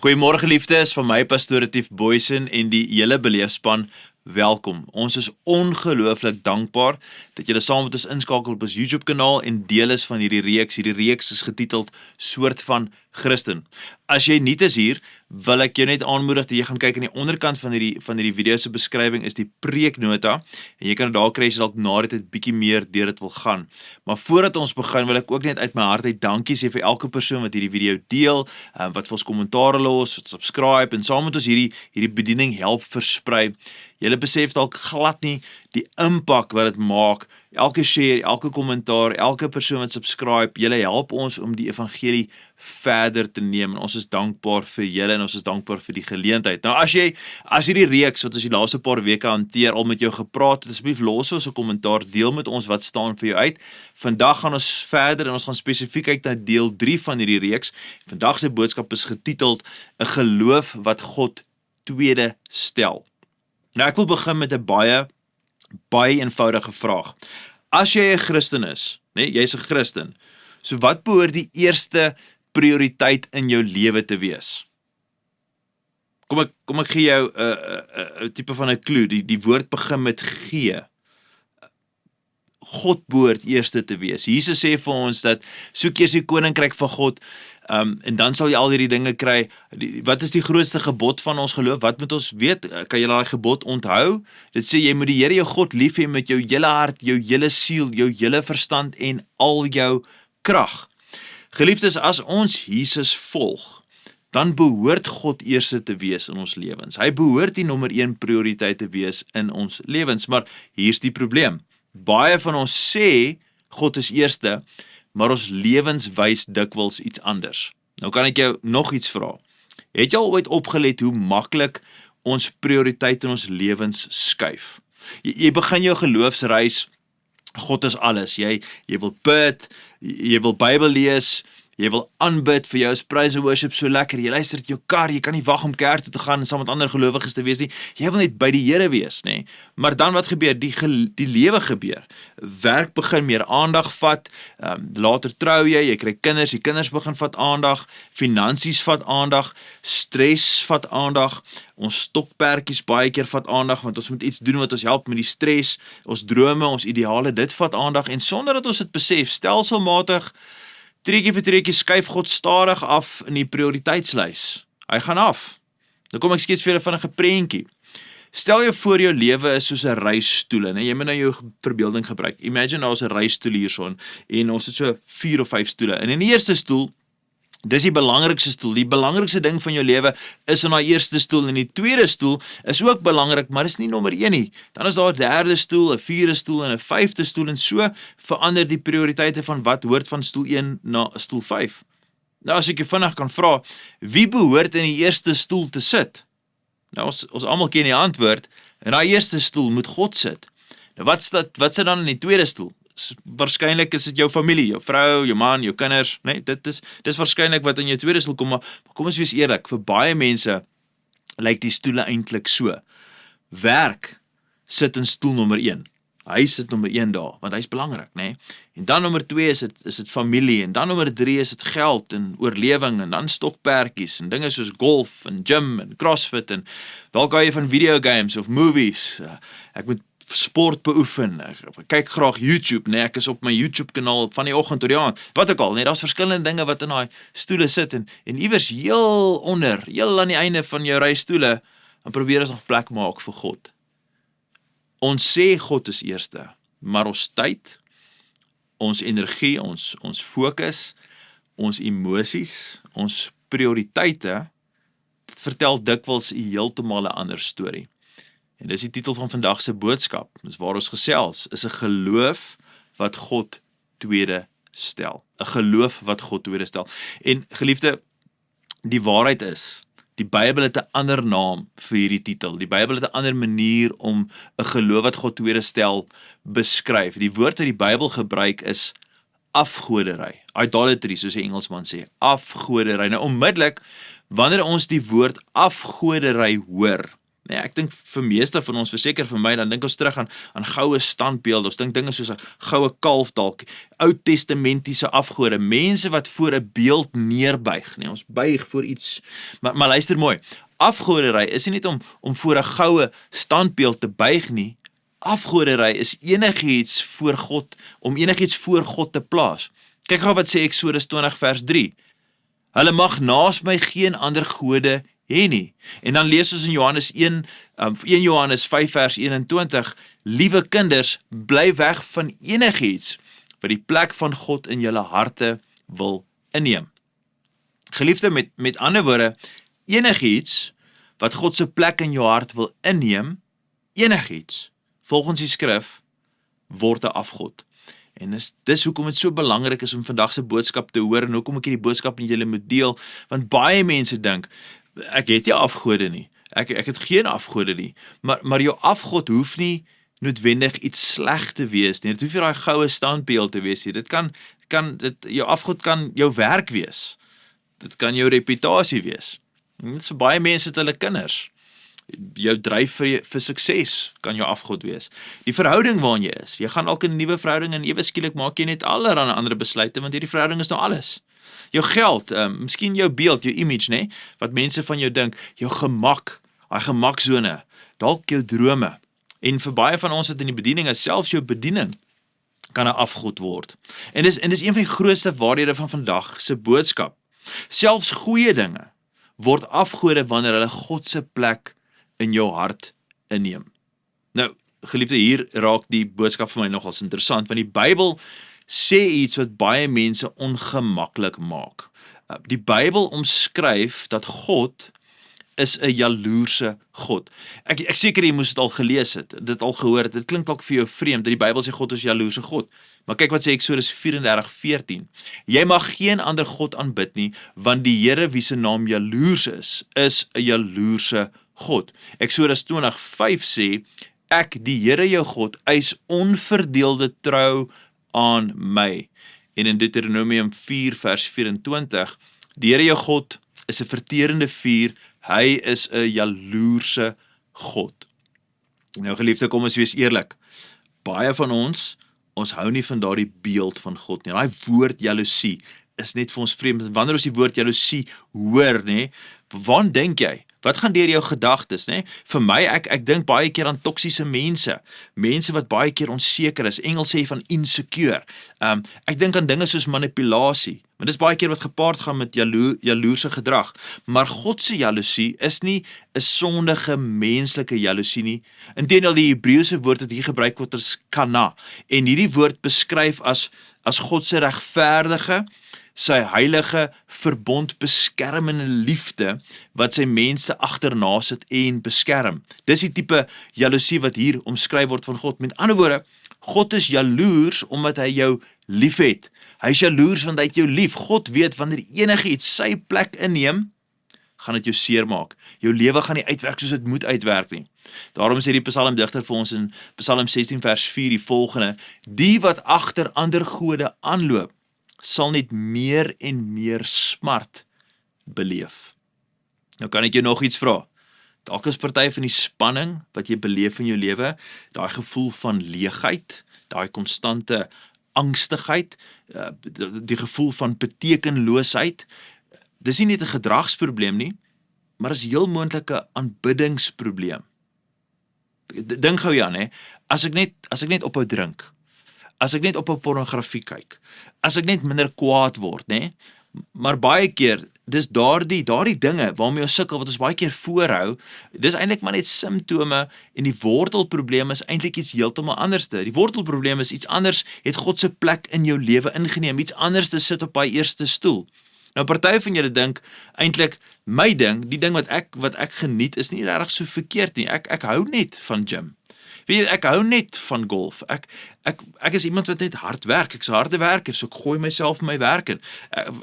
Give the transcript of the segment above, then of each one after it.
Goeiemôre geliefdes, van my pastoor Retief Boysen en die hele beleefspan. Welkom. Ons is ongelooflik dankbaar dat julle saam met ons inskakel op ons YouTube kanaal en deel is van hierdie reeks. Hierdie reeks is getiteld Soort van Christen. As jy nuut is hier, wil ek jou net aanmoedig dat jy gaan kyk aan die onderkant van hierdie video se beskrywing is die preeknota en jy kan dit daar kry as jy dalk na dit 'n bietjie meer deur dit wil gaan. Maar voordat ons begin, wil ek ook net uit my hart uit dankie sê vir elke persoon wat hierdie video deel, wat vir ons kommentare los, wat subscribe en saam met ons hierdie bediening help versprei. Julle besef dalk glad nie die impak wat dit maak. Elke share, elke kommentaar, elke persoon wat subscribe, julle help ons om die evangelie verder te neem. En ons is dankbaar vir julle en ons is dankbaar vir die geleentheid. Nou as hierdie reeks wat ons die laaste paar weke hanteer al met jou gepraat het, asseblief los ons 'n kommentaar, deel met ons wat staan vir jou uit. Vandag gaan ons verder en ons gaan spesifiek kyk na deel 3 van hierdie reeks. Vandag se boodskap is getiteld 'n geloof wat God tweede stel. Nou ek wil begin met 'n baie eenvoudige vraag. As jy 'n Christen is, jy's 'n Christen, so wat behoort die eerste prioriteit in jou lewe te wees? Kom ek gee jou 'n tipe van 'n clue. Die woord begin met G. God behoort eerste te wees. Jesus sê vir ons dat soek eers die koninkryk van God, en dan sal jy al hierdie dinge kry. Wat is die grootste gebod van ons geloof? Wat moet ons weet? Kan jy daai gebod onthou? Dit sê jy moet die Here jou God lief hê met jou hele hart, jou hele siel, jou hele verstand en al jou krag. Geliefdes, as ons Jesus volg, dan behoort God eerste te wees in ons lewens. Hy behoort die nommer 1 prioriteit te wees in ons lewens, maar hier's die probleem. Baie van ons sê God is eerste, maar ons lewens wys dikwels iets anders. Nou kan ek jou nog iets vra. Het jy al ooit opgelet hoe maklik ons prioriteit in ons lewens skuif? Jy begin jou geloofsreis, God is alles. Jy wil bid, jy wil Bybel lees, jy wil aanbid, vir jou is praise and worship so lekker, jy luister in jou kar, jy kan nie wag om kerk toe te gaan en saam met ander gelowiges te wees nie, jy wil net by die Here wees, nee. Maar dan wat gebeur? Die lewe gebeur. Werk begin meer aandag vat, later trou jy kry kinders, die kinders begin vat aandag, finansies vat aandag, stres vat aandag, ons stokperdjies baie keer vat aandag, want ons moet iets doen wat ons help met die stres, ons drome, ons ideale, dit vat aandag, en sonder dat ons dit besef, stelselmatig, treetjie vir treetjie skuif God stadig af in die prioriteitslys. Hy gaan af. Nou kom ek skets vir julle van 'n geprentjie. Stel jou voor jou lewe is soos 'n reisstoel, en jy moet nou jou verbeelding gebruik. Imagine nou is 'n reisstoel hierson en ons het so 4 of 5 stoele. En in die eerste stoel, dis die belangrikste stoel. Die belangrikste ding van jou lewe is in daai eerste stoel, en die tweede stoel is ook belangrik, maar is nie nommer 1 nie. Dan is daar 'n derde stoel, 'n vierde stoel en 'n vyfde stoel, en so verander die prioriteite van wat hoort van stoel 1 na stoel 5. Nou as ek jou vinnig kan vra, wie behoort in die eerste stoel te sit? Nou ons almal ken die antwoord. In daai eerste stoel moet God sit. Nou wat sit dan in die tweede stoel? Waarskynlik is dit jou familie, jou vrou, jou man, jou kinders, dis waarskynlik wat in jou tweede stoel kom, maar kom ons wees eerlik, vir baie mense lyk die stoele eintlik so. Werk sit in stoel nommer 1. Hy sit nommer 1 daar, want hy's belangrik, En dan nommer 2 is dit familie, en dan nommer 3 is dit geld en oorlewing, en dan stokperdjies en dinge soos golf en gym en crossfit, en dalk hou jy van videogames of movies. Ek moet sport beoefen, ek kyk graag YouTube, ek is op my YouTube kanaal van die oggend tot die aand, wat ook al, daar's verskillende dinge wat in daai stoele sit, en iewers heel aan die einde van jou reisstoele, dan probeer ons nog plek maak vir God. Ons sê God is eerste, maar ons tyd, ons energie, ons fokus, ons emosies, ons prioriteite, dit vertel dikwels 'n heeltemal 'n ander storie. En dis die titel van vandag se boodskap, dis waar ons gesels, is 'n geloof wat God tweede stel. 'n geloof wat God tweede stel. En geliefde, die waarheid is, die Bybel het 'n ander naam vir hierdie titel. Die Bybel het 'n ander manier om 'n geloof wat God tweede stel beskryf. Die woord wat die Bybel gebruik is afgodery. Idolatry, soos die Engelsman sê. Afgodery. Nou onmiddellik, wanneer ons die woord afgodery hoor, Nee, ek dink vir meeste van ons, verseker vir my, dan dink ons terug aan goue standbeelde, ons dink dinge soos 'n goue kalf dalk, Oud-testamentiese afgode, mense wat voor 'n beeld neerbuig, nee, ons buig voor iets, maar luister mooi, afgodery is nie net om voor 'n goue standbeeld te buig nie, afgodery is enigiets voor God, om enigiets voor God te plaas. Kyk gou wat sê Eksodus 20 vers 3, hulle mag naas my geen ander gode hê nie. En dan lees ons in Johannes 1 Johannes 5 vers 21, liewe kinders, bly weg van enigiets wat die plek van God in julle harte wil inneem. Geliefde, met ander woorde, enigiets wat God se plek in jou hart wil inneem, enigiets, volgens die skrif, word 'n afgod. En dis hoekom dit so belangrik is om vandag se boodskap te hoor en hoekom ek hierdie boodskap met julle moet deel, want baie mense dink, ek het nie afgode nie, ek het geen afgode nie, maar jou afgod hoef nie noodwendig iets sleg te wees nie, dit hoef nie daai goue standbeeld te wees nie, jou afgod kan jou werk wees, dit kan jou reputasie wees, en dit is vir baie mense het hulle kinders, jou dryf vir sukses kan jou afgod wees. Die verhouding waarin jy is, jy gaan dalk in 'n nuwe verhouding en ewe skielik maak jy net allerlei ander besluite, want hierdie verhouding is nou alles. Jou geld, miskien jou beeld, jou image, nee, wat mense van jou dink, jou gemak, daai gemaksone, dalk jou drome. En vir baie van ons wat in die bediening is, selfs jou bediening kan 'n afgod word. En dis een van die grootste waarhede van vandag se boodskap. Selfs goeie dinge word afgode wanneer hulle God se plek in jou hart inneem. Nou, geliefde, hier raak die boodskap vir my nogals interessant, want die Bybel sê iets wat baie mense ongemaklik maak. Die Bybel omskryf dat God is 'n jaloerse God. Ek seker jy moes dit al gelees het, dit al gehoor het, dit klink dalk vir jou vreemd, dat die Bybel sê God is jaloerse God. Maar kyk wat sê Eksodus 34:14. Jy mag geen ander God aanbid nie, want die Here wie se naam jaloers is 'n jaloerse God. Eksodus 20:5 sê, ek die Here jou God eis onverdeelde trou aan my. En in Deuteronomium 4 vers 24, die Here jou God is 'n verterende vuur, hy is 'n jaloerse God. Nou geliefde, kom ons wees eerlik. Baie van ons hou nie van daardie beeld van God nie. Daai woord jaloesie is net vir ons vreemd. Wanneer ons die woord jaloesie hoor, nê, wat dink jy? Wat gaan deur jou gedagtes, nê? Vir my, ek dink baie keer aan toksiese mense wat baie keer onseker is. Engels sê van insecure. Ek dink aan dinge soos manipulasie, want dis baie keer wat gepaard gaan met jaloerse gedrag. Maar God se jaloesie is nie 'n sondige menslike jaloesie nie. Inteendeel, die Hebreëse woord wat hier gebruik word is kana, en hierdie woord beskryf as God se regverdige, sy heilige verbond beskermende liefde wat sy mense agterna sit en beskerm. Dis die tipe jaloesie wat hier omskryf word van God. Met ander woorde, God is jaloers omdat hy jou liefhet. Hy is jaloers want hy het jou lief. God weet wanneer enigiets sy plek inneem, gaan dit jou seermaak. Jou lewe gaan nie uitwerk soos dit moet uitwerk nie. Daarom sê die psalmdigter vir ons in Psalm 16 vers 4 die volgende: die wat agter ander gode aanloop, sal net meer en meer smart beleef. Nou kan ek jou nog iets vra. Dalk is party van die spanning wat jy beleef in jou lewe, daai gevoel van leegheid, daai konstante angstigheid, die gevoel van betekenloosheid, dis nie net 'n gedragsprobleem nie, maar is heel moontlik 'n aanbiddingsprobleem. Dink gou Jan, as ek net ophou drink, as ek net ophou pornografie kyk, as ek net minder kwaad word, maar baie keer, dis daardie dinge waarmee ons sukkel, wat ons baie keer voorhou, dis eintlik maar net simptome, en die wortelprobleem is eintlik iets heeltemal anderste. Die wortelprobleem is iets anders, het God se plek in jou lewe ingeneem, iets anders te sit op daai eerste stoel. Nou party van julle dink eintlik my ding, die ding wat ek geniet is nie regtig so verkeerd nie. Ek hou net van gym. Weet jy, ek hou net van golf. Ek is iemand wat net hard werk. Ek's 'n harde werker, so ek gooi myself in my werk in.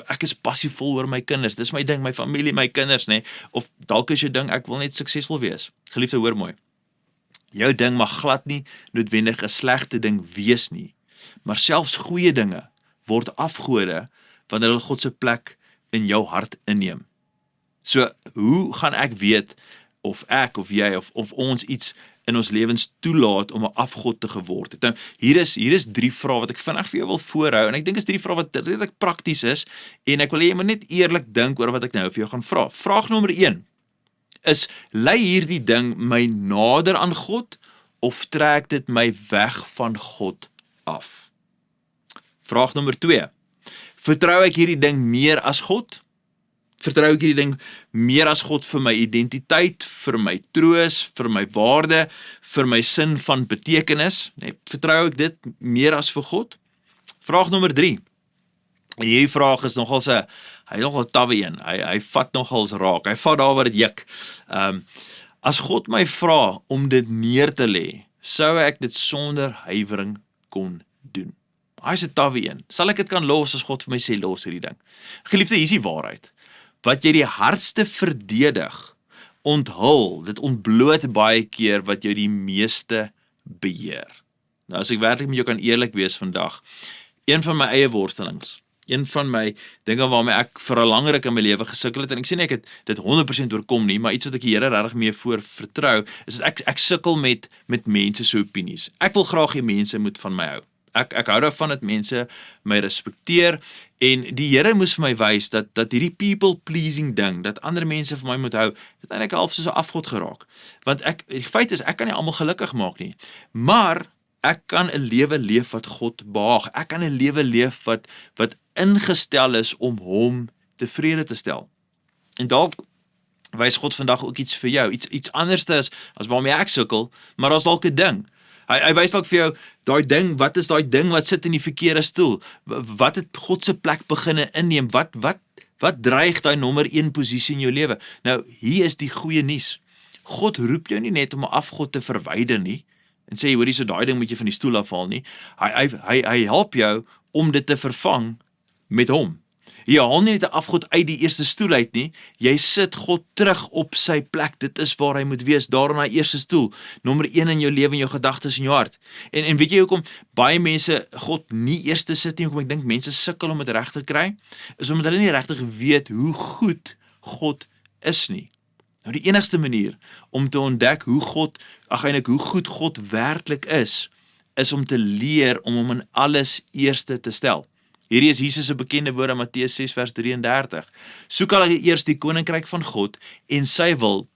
Ek is passievol oor my kinders. Dis my ding, my familie, my kinders, Of dalk is jou ding, ek wil net suksesvol wees. Geliefde, hoor mooi. Jou ding mag glad nie noodwendig 'n slegte ding wees nie, maar selfs goeie dinge word afgode wanneer hulle God se plek in jou hart inneem. So, hoe gaan ek weet of ek of jy of ons iets in ons lewens toelaat om 'n afgod te geword het. Nou, hier is 3 vrae wat ek vinnig vir jou wil voorhou en ek dink is 3 vrae wat redelik prakties is en ek wil hê jy moet net eerlik dink oor wat ek nou vir jou gaan vra. Vraag nommer 1 is, lei hierdie ding my nader aan God of trek dit my weg van God af? Vraag nommer 2. Vertrou ek hierdie ding meer as God? Vertrou ek hierdie ding meer as God vir my identiteit, vir my troos, vir my waarde, vir my sin van betekenis? Nee, vertrou ek dit meer as vir God? Vraag nommer 3. En hierdie vraag is nogal hy is nogal 'n tawwe een. Hy vat nogals raak. Hy vat daar waar dit juk. As God my vra om dit neer te lê, sou ek dit sonder huiwering kon doen. Hy is 'n tawwe een. Sal ek dit kan los as God vir my sê los hierdie ding? Geliefde, hier is die waarheid. Wat jy die hardste verdedig, onthul, dit ontbloot baie keer wat jou die meeste beheer. Nou as ek werklik met jou kan eerlik wees vandag, een van my eie worstelings, een van my dinge waarmee ek vir 'n lang ruk in my lewe gesukkel het, en ek sê nie ek het dit 100% oorkom nie, maar iets wat ek die Here regtig mee voor vertrou, is dat ek sukkel met mense se opinies. Ek wil graag hê mense moet van my hou. Ek hou daarvan dat mense my respekteer, en die Here moes vir my wys dat hierdie people pleasing ding, dat ander mense vir my moet hou, het eintlik half soos 'n afgod geraak. Want die feit is, ek kan nie almal gelukkig maak nie, maar ek kan 'n lewe leef wat God behaag. Ek kan 'n lewe leef wat ingestel is om hom tevrede te stel. En dalk wys God vandag ook iets vir jou, iets anders as waarmee ek sukkel, maar daar's dalk 'n ding. Hy wys dalk vir jou, daai ding, wat is daai ding wat sit in die verkeerde stoel? Wat het God se plek beginne inneem? Wat dreig daai nommer 1 posisie in jou lewe? Nou, hier is die goeie nuus. God roep jou nie net om 'n afgod te verwyder nie, en sê, hoorie, so daai ding moet jy van die stoel afhaal nie. Hy help jou om dit te vervang met hom. Jy haal nie net 'n afgod uit die eerste stoel uit nie, jy sit God terug op sy plek. Dit is waar hy moet wees, daar in die eerste stoel, nommer 1 in jou lewe, in jou gedagtes en jou hart. En weet jy hoekom baie mense God nie eerste sit nie, hoekom ek dink mense sukkel om dit reg te kry, is omdat hulle nie regtig weet hoe goed God is nie. Nou die enigste manier om te ontdek hoe goed God werklik is om te leer om hom in alles eerste te stel. Hierdie is Jesus se bekende woorde in Matteus 6 vers 33. Soek al eers die koninkryk van God en sy wil,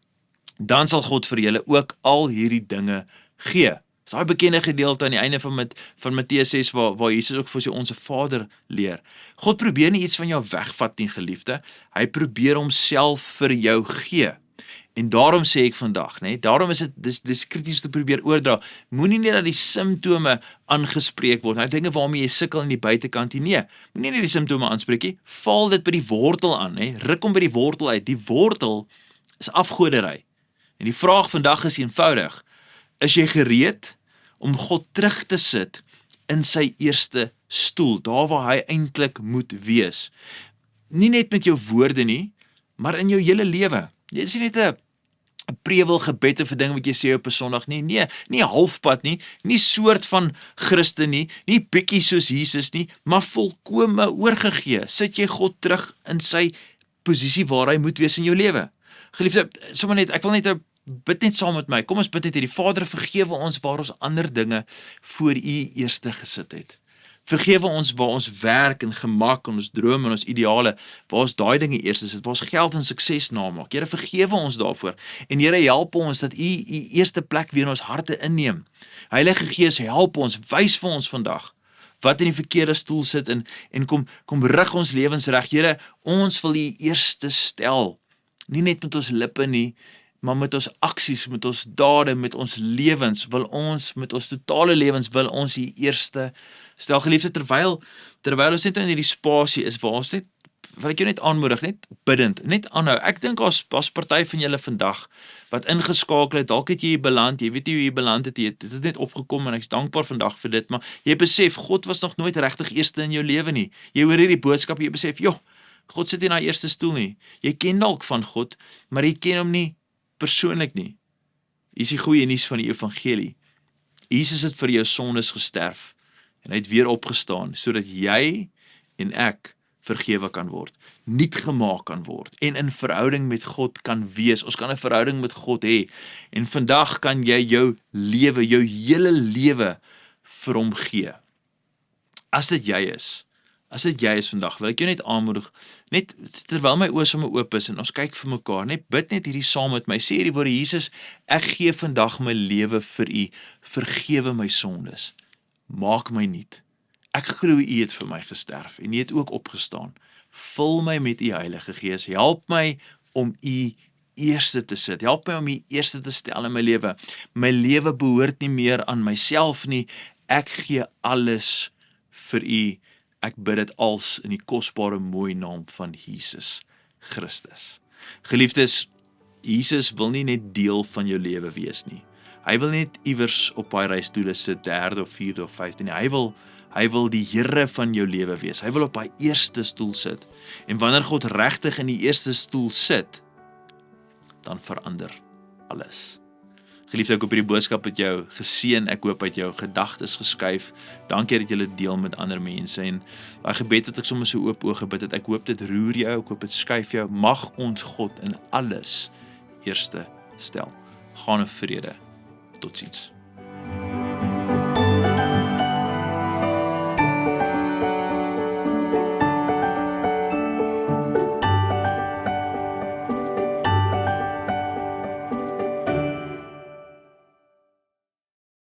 dan sal God vir julle ook al hierdie dinge gee. Dis daai bekende gedeelte aan die einde van Matteus 6 waar Jesus ook vir sy onsse Vader leer. God probeer nie iets van jou wegvat nie, geliefde. Hy probeer homself vir jou gee. En daarom sê ek vandag, daarom is dis krities te probeer oordra. Moenie net dat die simptome aangespreek word. Nou dinge waarmee jy sukkel in die buitekant nie. Nee, moenie net die simptome aanspreek nie. Val dit by die wortel aan, ruk hom by die wortel uit. Die wortel is afgodery. En die vraag vandag is eenvoudig. Is jy gereed om God terug te sit in sy eerste stoel, daar waar hy eintlik moet wees? Nie net met jou woorde nie, maar in jou hele lewe. Dit is nie net 'n prewelgebed vir dinge wat jy sê op 'n Sondag nie. Nee, nie halfpad nie soort van Christen nie bietjie soos Jesus nie, maar volkome oorgegee. Sit jy God terug in sy posisie waar hy moet wees in jou lewe. Geliefde, sommer net, ek wil net bid net saam met my. Kom ons bid net hierdie. Vader, vergewe ons waar ons ander dinge voor U eerste gesit het. Vergewe ons waar ons werk en gemak en ons drome en ons ideale, waar ons daai dinge eers is, waar ons geld en sukses namaak. Here, vergewe ons daarvoor. En Here, help ons dat U eerste plek weer in ons harte inneem. Heilige Gees, help ons, wys vir ons vandag wat in die verkeerde stoel sit en kom rig ons lewens reg. Here, ons wil U eerste stel. Nie net met ons lippe nie, maar met ons aksies, met ons dade, met ons lewens, met ons totale lewens wil ons U eerste stel. Geliefde, terwyl ons net in hierdie spasie is, waar ons net, wil ek jou net aanmoedig, net bidend, net aanhou. Ek dink as party van julle vandag, wat ingeskakel het, dalk het jy beland, jy weet nie hoe jy beland het, jy het net opgekom en ek is dankbaar vandag vir dit, maar jy besef, God was nog nooit regtig eerste in jou lewe nie. Jy hoor hierdie boodskap, jy besef, God sit nie na eerste stoel nie. Jy ken dalk van God, maar jy ken hom nie persoonlik nie. Hier is die goeie nuus van die evangelie. Jesus het vir jou sondes gesterf en hy het weer opgestaan, sodat jy en ek vergewe kan word, nuut gemaak kan word en in verhouding met God kan wees. Ons kan 'n verhouding met God hê en vandag kan jy jou lewe, jou hele lewe vir hom gee. As dit jy is vandag, wil ek jou net aanmoedig, net terwyl my oë sommer oop is en ons kyk vir mekaar, net bid net hierdie saam met my, sê hierdie woorde: Jesus, ek gee vandag my lewe vir U, vergewe my sondes, maak my nuut. Ek glo U het vir my gesterf en U het ook opgestaan. Vul my met U Heilige Gees, help my om U eerste te sit, help my om U eerste te stel in my lewe. My lewe behoort nie meer aan myself nie, ek gee alles vir U. Ek bid dit als in die kosbare mooi naam van Jesus Christus. Geliefdes, Jesus wil nie net deel van jou lewe wees nie. Hy wil net iewers op daai reisstoele sit, 3de of 4de of 5de nie. Hy wil die Here van jou lewe wees. Hy wil op daai eerste stoel sit. En wanneer God regtig in die eerste stoel sit, dan verander alles. Geliefde, ek hoop hierdie boodskap het jou geseën, ek hoop het jou gedagtes geskuif, dankie dat jy dit deel met ander mense, en daai gebed wat ek sommer so oop oë gebid het, ek hoop dit roer jou, ek hoop dit skuif jou, mag ons God in alles eerste stel. Gaan in vrede, totsiens.